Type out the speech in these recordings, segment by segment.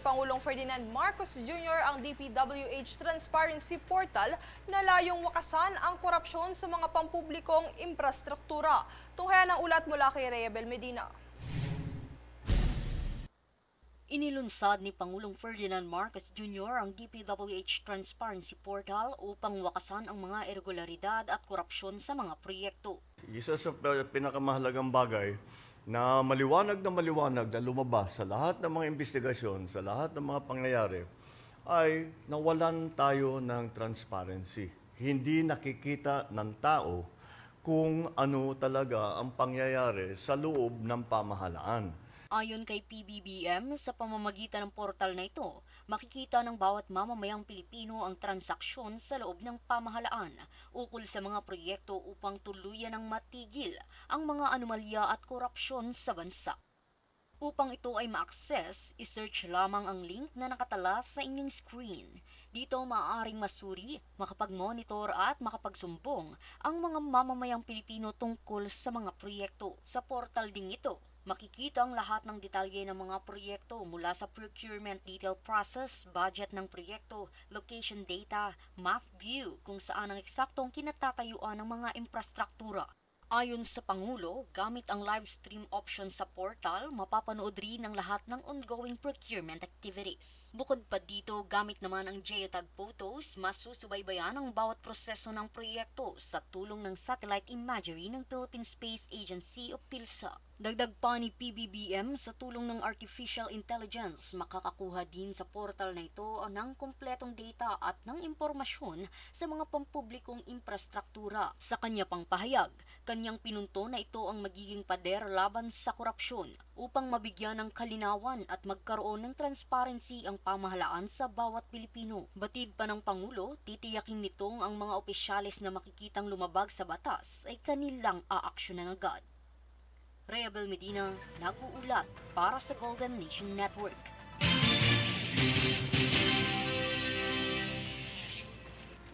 Pangulong Ferdinand Marcos Jr. ang DPWH Transparency Portal na layong wakasan ang korupsyon sa mga pampublikong infrastruktura. Tunghayan ang ulat mula kay Reabel Medina. Inilunsad ni Pangulong Ferdinand Marcos Jr. ang DPWH Transparency Portal upang wakasan ang mga irregularidad at korupsyon sa mga proyekto. Isa sa pinakamahalagang bagay na maliwanag na lumabas sa lahat ng mga investigasyon, sa lahat ng mga pangyayari, ay nawalan tayo ng transparency. Hindi nakikita ng tao kung ano talaga ang pangyayari sa loob ng pamahalaan. Ayon kay PBBM, sa pamamagitan ng portal na ito, makikita ng bawat mamamayang Pilipino ang transaksyon sa loob ng pamahalaan ukol sa mga proyekto upang tuluyan ng matigil ang mga anomalya at korupsyon sa bansa. Upang ito ay ma-access, isearch lamang ang link na nakatala sa inyong screen. Dito maaaring masuri, makapag-monitor at makapagsumbong ang mga mamamayang Pilipino tungkol sa mga proyekto. Sa portal ding ito, makikita ang lahat ng detalye ng mga proyekto mula sa procurement detail process, budget ng proyekto, location data, map view kung saan ang eksaktong kinatatayuan ng mga infrastruktura. Ayon sa Pangulo, gamit ang live stream option sa portal, mapapanood rin ang lahat ng ongoing procurement activities. Bukod pa dito, gamit naman ang geotag photos, masusubaybayan ang bawat proseso ng proyekto sa tulong ng satellite imagery ng Philippine Space Agency o PhilSA. Dagdag pa ni PBBM, sa tulong ng artificial intelligence, makakakuha din sa portal na ito ng kumpletong data at ng impormasyon sa mga pampublikong infrastruktura. Sa kanya pang pahayag, kanyang pinunto na ito ang magiging pader laban sa korupsyon upang mabigyan ng kalinawan at magkaroon ng transparency ang pamahalaan sa bawat Pilipino. Batid pa ng Pangulo, titiyakin nitong ang mga opisyalis na makikitang lumabag sa batas ay kanilang aaksyonan agad. Reabel Medina, nag-uulat para sa Golden Nation Network.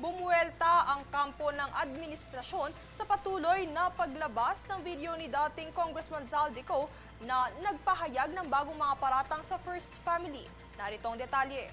Bumuelta ang kampo ng administrasyon sa patuloy na paglabas ng video ni dating Congressman Zaldico na nagpahayag ng bagong mga paratang sa First Family. Narito ang detalye.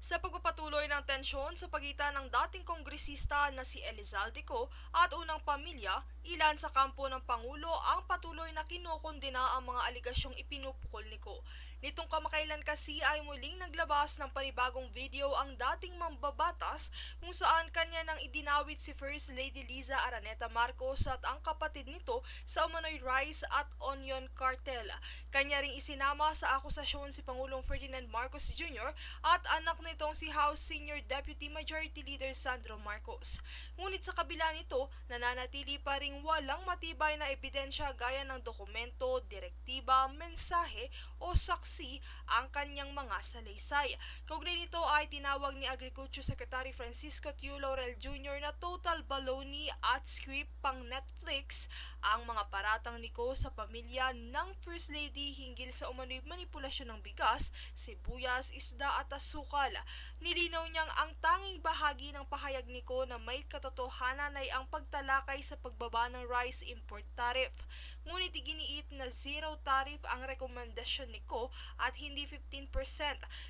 Sa pagpapatuloy ng tensyon sa pagitan ng dating kongresista na si Elizaldico at unang pamilya, ilan sa kampo ng Pangulo ang patuloy na kinokondena ang mga aligasyong ipinupukol ni Ko. Nitong kamakailan kasi ay muling naglabas ng panibagong video ang dating mambabatas kung saan kanya nang idinawit si First Lady Liza Araneta Marcos at ang kapatid nito sa umano'y rice at onion cartel. Kanya ring isinama sa akusasyon si Pangulong Ferdinand Marcos Jr. at anak nitong si House Senior Deputy Majority Leader Sandro Marcos. Ngunit sa kabila nito, nananatili pa ring walang matibay na ebidensya gaya ng dokumento, direktiba, mensahe o saksi ang kanyang mga salaysay. Kaugnay nito ay tinawag ni Agriculture Secretary Francisco Tiu Laurel Jr. na total baloney at script pang Netflix ang mga paratang ni Ko sa pamilya ng First Lady hinggil sa umano'y manipulasyon ng bigas, sibuyas, isda at asukal. Nilinaw niyang ang tanging bahagi ng pahayag ni Ko na may katotohanan ay ang pagtalakay sa pagbaba ng rice import tariff. Ngunit iginiit na zero tariff ang rekomendasyon ni Ko at hindi 15%.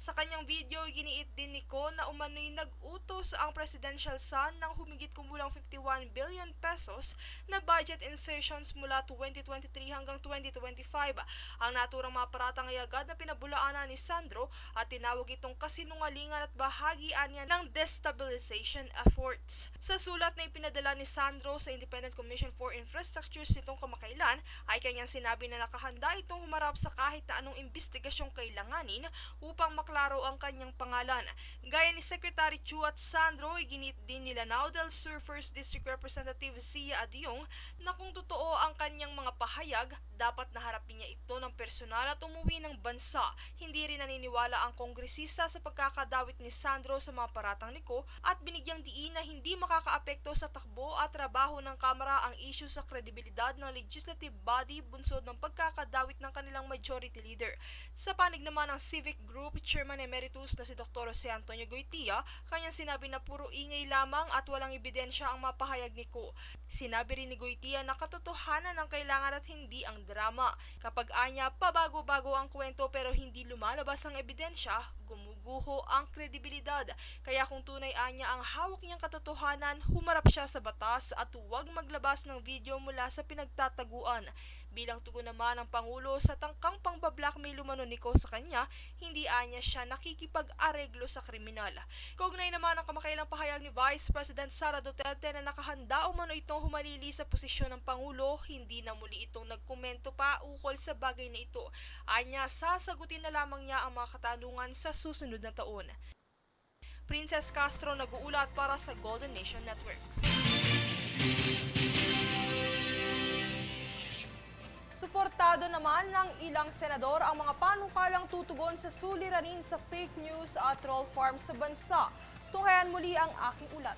Sa kanyang video, iginiit din ni Ko na umano'y nag-utos ang presidential son ng humigit kumulang 51 billion pesos na budget insertions mula 2023 hanggang 2025. Ang naturang mga paratang ay agad na pinabulaanan ni Sandro at tinawag itong kasinungalingan at bahagian niya ng destabilization efforts. Sa sulat na ipinadala ni Sandro sa Independent Commission for Infrastructures nitong kamakailan, ay kanyang sinabi na nakahanda itong humarap sa kahit na anong investigasyong kailanganin upang maklaro ang kanyang pangalan. Gaya ni Secretary Chu at Sandro, iginit din nila Lanao del Sur First District Representative Sia Adiong na kung totoo ang kanyang mga pahayag, dapat naharapin niya ito ng personal at umuwi ng bansa. Hindi rin naniniwala ang kongresista sa pagkakadawit ni Sandro sa mga paratang ni Ko at binigyang diin na hindi makakaapekto sa takbo at trabaho ng Kamara ang issue sa kredibilidad ng legislative body bunsod ng pagkakadawit ng kanilang majority leader. Sa panig naman ng Civic Group Chairman Emeritus na si Dr. Jose Antonio Goytia, kanyang sinabi na puro ingay lamang at walang ebidensya ang mapahayag ni Ko. Sinabi rin ni Goytia na katotohanan ang kailangan at hindi ang drama. Kapag anya pabago-bago ang kwento pero hindi lumalabas ang ebidensya, gumuguho ang kredibilidad. Kaya kung tunay anya ang hawak niyang katotohanan, humarap siya sa batas at huwag maglabas ng video mula sa pinagtataguan. Bilang tugon naman ng Pangulo sa tangkang pangbablackmail umano ni Ko sa kanya, hindi anya siya nakikipag-areglo sa kriminal. Kaugnay naman ang kamakailang pahayag ni Vice President Sara Duterte na nakahanda umano itong humalili sa posisyon ng Pangulo, hindi na muli itong nagkomento pa ukol sa bagay na ito. Anya, sasagutin na lamang niya ang mga katanungan sa susunod na taon. Princess Castro nag-uulat para sa Golden Nation Network. Suportado naman ng ilang senador ang mga panukalang tutugon sa suliranin sa fake news at troll farms sa bansa. Tunghayan muli ang aking ulat.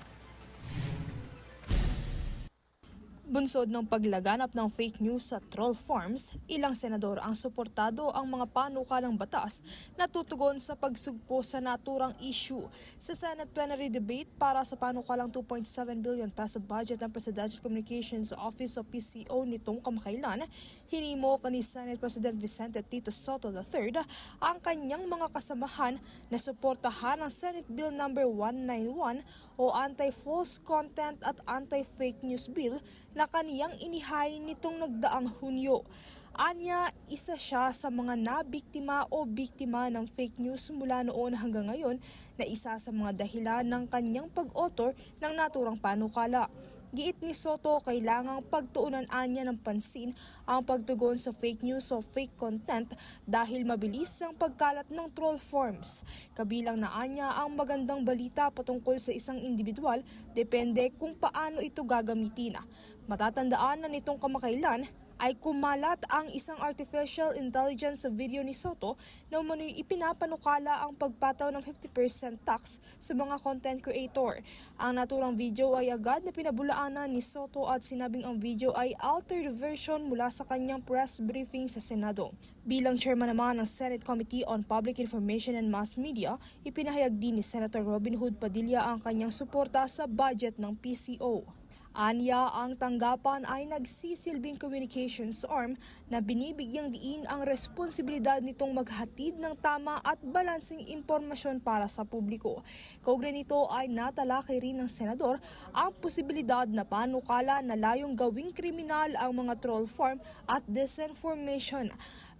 Bunsod ng paglaganap ng fake news sa troll farms, ilang senador ang suportado ang mga panukalang batas na tutugon sa pagsugpo sa naturang issue. Sa Senate plenary debate para sa panukalang 2.7 billion peso budget ng Presidential Communications Office o PCO nitong kamakailan, hinimo ni Senate President Vicente Tito Sotto III ang kanyang mga kasamahan na suportahan ang Senate Bill No. 191 o Anti-False Content at Anti-Fake News Bill na kaniyang inihain nitong nagdaang Hunyo. Anya, isa siya sa mga nabiktima o biktima ng fake news mula noon hanggang ngayon na isa sa mga dahilan ng kanyang pag-author ng naturang panukala. Giit ni Sotto, kailangang pagtuunan anya ng pansin ang pagtugon sa fake news o fake content dahil mabilis ang pagkalat ng troll forms. Kabilang na anya ang magandang balita patungkol sa isang individual, depende kung paano ito gagamitin. Matatandaan na nitong kamakailan ay kumalat ang isang artificial intelligence sa video ni Sotto na umano'y ipinapanukala ang pagpataw ng 50% tax sa mga content creator. Ang naturang video ay agad na pinabulaanan ni Sotto at sinabing ang video ay altered version mula sa kanyang press briefing sa Senado. Bilang chairman naman ng Senate Committee on Public Information and Mass Media, ipinahayag din ni Senator Robin Hood Padilla ang kanyang suporta sa budget ng PCO. Anya, ang tanggapan ay nagsisilbing communications arm na binibigyang diin ang responsibilidad nitong maghatid ng tama at balanseng impormasyon para sa publiko. Kaugnay nito ay natalakay rin ng senador ang posibilidad na panukala na layong gawing kriminal ang mga troll farm at disinformation.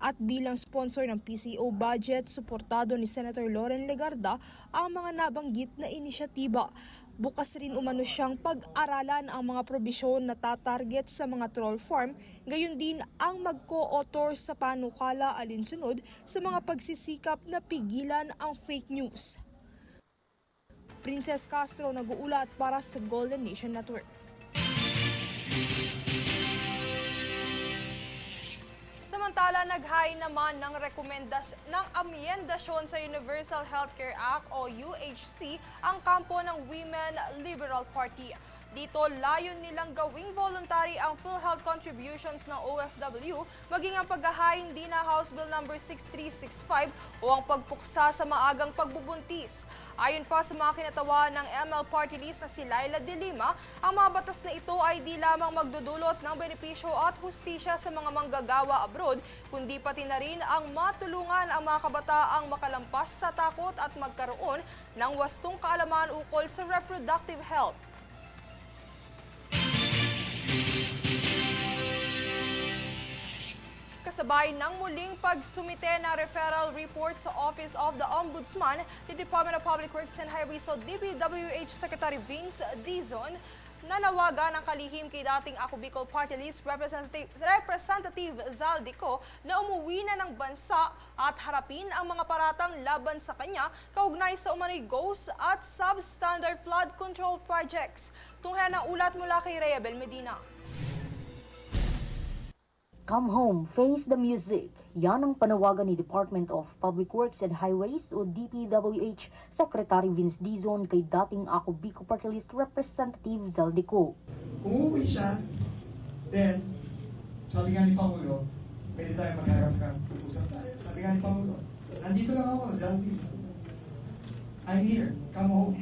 At bilang sponsor ng PCO budget, suportado ni Senator Loren Legarda ang mga nabanggit na inisyatiba. Bukas rin umano siyang pag-aralan ang mga probisyon na tatarget sa mga troll farm, gayon din ang mag-co-author sa panukala alinsunod sa mga pagsisikap na pigilan ang fake news. Princess Castro nag-uulat para sa Golden Nation Network. Samantala, naghain naman ng amyendasyon sa Universal Healthcare Act o UHC ang kampo ng Women Liberal Party. Dito, layon nilang gawing voluntary ang PhilHealth contributions ng OFW, maging ang paghahain din na House Bill No. 6365 o ang pagpuksa sa maagang pagbubuntis. Ayon pa sa mga kinatawa ng ML Party List na si Laila De Lima, ang mga batas na ito ay di lamang magdudulot ng benepisyo at hustisya sa mga manggagawa abroad, kundi pati na rin ang matulungan ang mga kabataang makalampas sa takot at magkaroon ng wastong kaalaman ukol sa reproductive health. Kasabay ng muling pagsumite na referral report sa Office of the Ombudsman, the Department of Public Works and Highways o DPWH Secretary Vince Dizon, nanawagan ang kalihim kay dating Ako Bicol Party List Representative Zaldico na umuwi na ng bansa at harapin ang mga paratang laban sa kanya kaugnay sa umano'y ghost at substandard flood control projects. Tunghayan ang ulat mula kay Rhea Bel Medina. Come home, face the music. Yan ang panawagan ni Department of Public Works and Highways o DPWH Secretary Vince Dizon kay dating Ako Bicol Party List Representative Zaldico. Kung uuwi siya, then, sabi nga ni Pangulo, pwede tayo magharap-harap, usap tayo. Sabi nga ni Pangulo, nandito lang ako, Zaldi. I'm here, come home,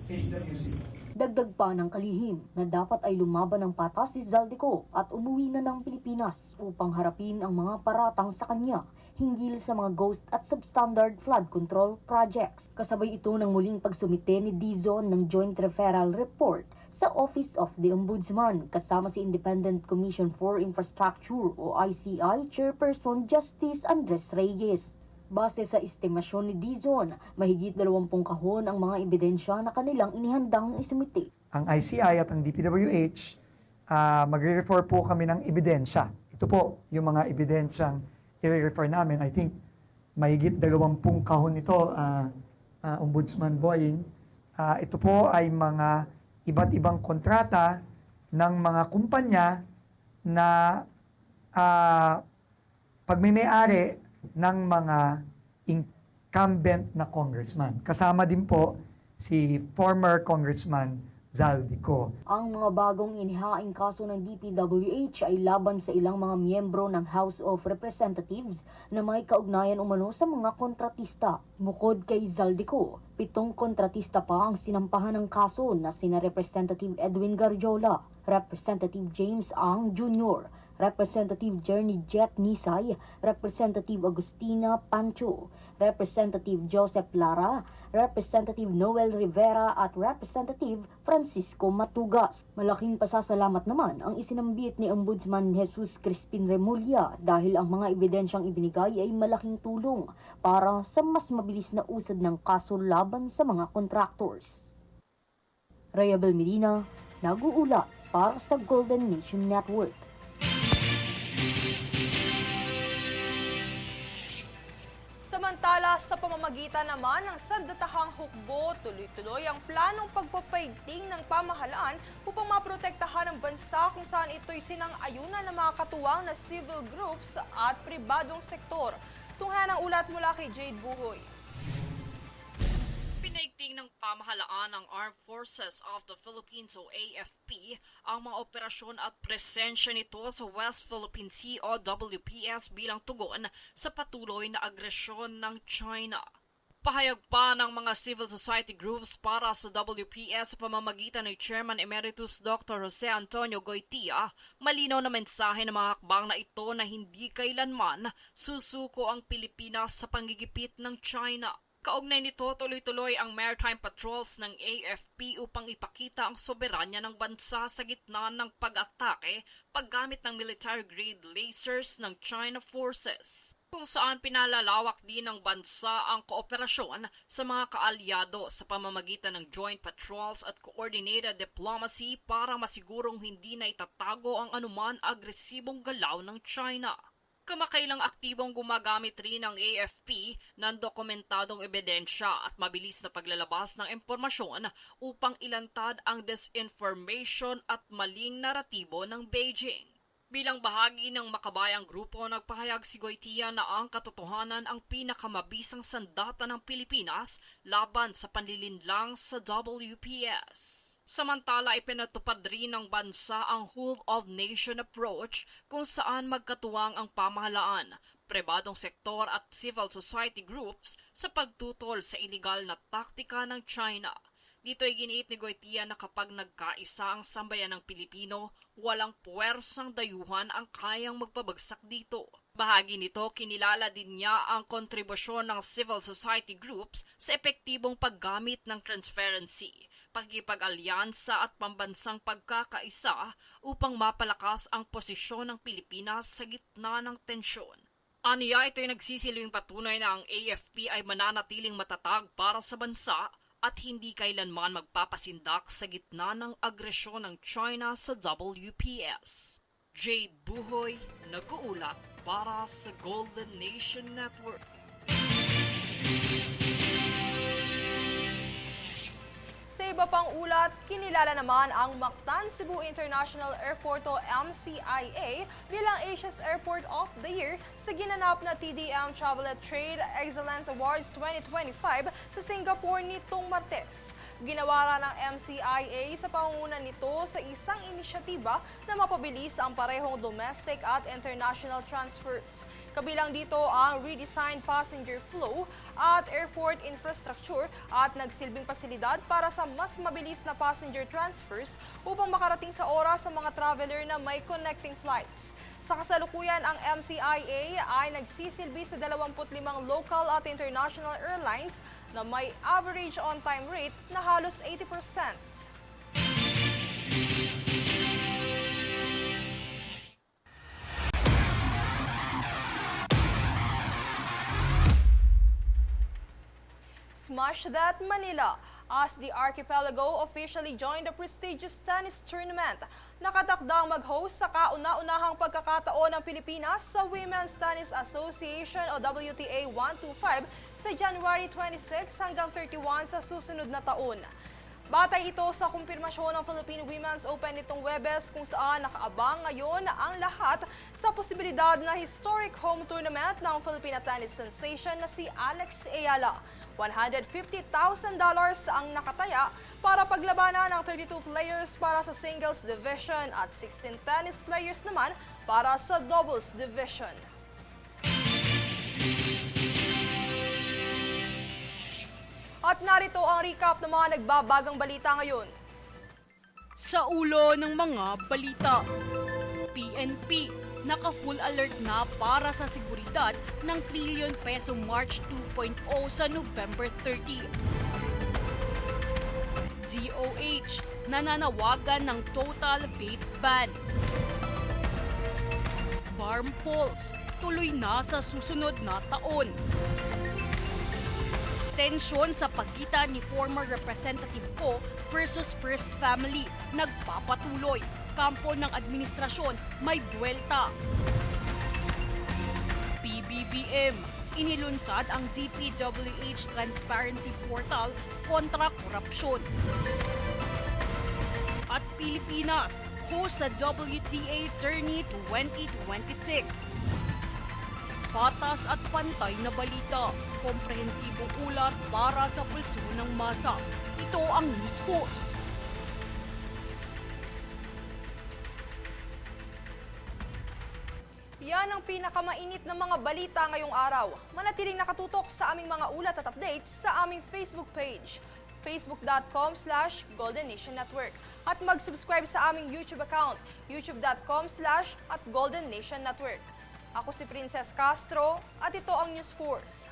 face the music. Dagdag pa ng kalihim na dapat ay lumaban ng patas si Zaldico at umuwi na ng Pilipinas upang harapin ang mga paratang sa kanya hinggil sa mga ghost at substandard flood control projects. Kasabay ito ng muling pagsumite ni Dizon ng Joint Referral Report sa Office of the Ombudsman kasama si Independent Commission for Infrastructure o ICI Chairperson Justice Andres Reyes. Base sa estimasyon ni Dizon, mahigit 20 kahon ang mga ebidensya na kanilang inihandang isumite. Ang ICI at ang DPWH, magre-refer po kami ng ebidensya. Ito po yung mga ebidensyang i-refer namin. I think mahigit 20 kahon ito, Ombudsman Boying. Ito po ay mga iba't ibang kontrata ng mga kumpanya na pagmimay-ari ng mga incumbent na congressman. Kasama din po si former Congressman Zaldico. Ang mga bagong inihaing kaso ng DPWH ay laban sa ilang mga miyembro ng House of Representatives na may kaugnayan umano sa mga kontratista. Bukod kay Zaldico, 7 kontratista pa ang sinampahan ng kaso na sina Representative Edwin Garjola, Representative James Ang Jr., Representative Journey Jet Nisay, Representative Agustina Pancho, Representative Joseph Lara, Representative Noel Rivera at Representative Francisco Matugas. Malaking pasasalamat naman ang isinambit ni Ombudsman Jesus Crispin Remulla dahil ang mga ebidensyang ibinigay ay malaking tulong para sa mas mabilis na usad ng kaso laban sa mga contractors. Rayabel Medina, nag-uulat para sa Golden Nation Network. Samantala, sa pamamagitan naman ng sandatahang hukbo, tuloy-tuloy ang planong pagpapaigting ng pamahalaan upang maprotektahan ang bansa kung saan ito'y sinang-ayunan ng mga katuwang na civil groups at pribadong sektor. Tunghayan ang ulat mula kay Jade Buhoy. Pinaigting ng pamahalaan ng Armed Forces of the Philippines o AFP ang mga operasyon at presensya nito sa West Philippine Sea o WPS bilang tugon sa patuloy na agresyon ng China. Pahayag pa ng mga civil society groups para sa WPS sa pamamagitan ni Chairman Emeritus Dr. Jose Antonio Goytia, malinaw na mensahe ng mga hakbang na ito na hindi kailanman susuko ang Pilipinas sa panggigipit ng China. Kaugnay nito, tuloy-tuloy ang maritime patrols ng AFP upang ipakita ang soberanya ng bansa sa gitna ng pag-atake paggamit ng military-grade lasers ng China forces, kung saan pinalalawak din ng bansa ang kooperasyon sa mga kaalyado sa pamamagitan ng joint patrols at coordinated diplomacy para masigurong hindi na itatago ang anuman agresibong galaw ng China. Kamakailang aktibong gumagamit rin ng AFP ng dokumentadong ebidensya at mabilis na paglalabas ng impormasyon upang ilantad ang disinformation at maling naratibo ng Beijing. Bilang bahagi ng makabayang grupo, nagpahayag si Goytia na ang katotohanan ang pinakamabisang sandata ng Pilipinas laban sa panlilinlang sa WPS. Samantala, ipinatupad rin ng bansa ang whole of nation approach kung saan magkatuwang ang pamahalaan, pribadong sektor at civil society groups sa pagtutol sa iligal na taktika ng China. Dito ay giniit ni Goytia na kapag nagkaisa ang sambayan ng Pilipino, walang puwersang dayuhan ang kayang magpabagsak dito. Bahagi nito, kinilala din niya ang kontribusyon ng civil society groups sa epektibong paggamit ng transparency, pakikipag-alyansa at pambansang pagkakaisa upang mapalakas ang posisyon ng Pilipinas sa gitna ng tensyon. Aniya, ito'y nagsisilbing patunay na ang AFP ay mananatiling matatag para sa bansa at hindi kailanman magpapasindak sa gitna ng agresyon ng China sa WPS. Jade Buhoy, nag-uulat para sa Golden Nation Network. Sa iba pang ulat, kinilala naman ang Mactan Cebu International Airport o MCIA bilang Asia's Airport of the Year sa ginanap na TDM Travel and Trade Excellence Awards 2025 sa Singapore nitong Martes. Ginawara ng MCIA sa pangunguna nito sa isang inisyatiba na mapabilis ang parehong domestic at international transfers. Kabilang dito ang redesigned passenger flow at airport infrastructure at nagsilbing pasilidad para sa mas mabilis na passenger transfers upang makarating sa oras sa mga traveler na may connecting flights. Sa kasalukuyan, ang MCIA ay nagsisilbi sa 25 local at international airlines na may average on-time rate na halos 80%. Smash That Manila as the archipelago officially joined the prestigious tennis tournament. Nakatakdang mag-host sa kauna-unahang pagkakataon ng Pilipinas sa Women's Tennis Association o WTA 125 sa January 26 hanggang 31 sa susunod na taon. Batay ito sa kumpirmasyon ng Philippine Women's Open nitong Webes kung saan nakaabang ngayon ang lahat sa posibilidad na historic home tournament ng Filipina tennis sensation na si Alex Ayala. $150,000 ang nakataya para paglabanan ng 32 players para sa singles division at 16 tennis players naman para sa doubles division. At narito ang recap ng mga nagbabagang balita ngayon. Sa ulo ng mga balita, PNP naka-full alert na para sa seguridad ng trilyon peso March 2.0 sa November 30. DOH nananawagan ng total vape ban. Farm polls tuloy na sa susunod na taon. Tensyon sa pagitan ni former Representative Ko versus First Family nagpapatuloy. Kampo ng administrasyon may buwelta. PBBM, inilunsad ang DPWH Transparency Portal kontra korupsyon. At Pilipinas, host sa WTA Tourney 2026. Patas at pantay na balita, komprehensibong ulat para sa pulso ng masa. Ito ang News Force. Yan ang pinakamainit na mga balita ngayong araw. Manatiling nakatutok sa aming mga ulat at updates sa aming Facebook page, facebook.com/Golden Nation Network. At mag-subscribe sa aming YouTube account, youtube.com/@Golden Nation Network. Ako si Princess Castro at ito ang News Force.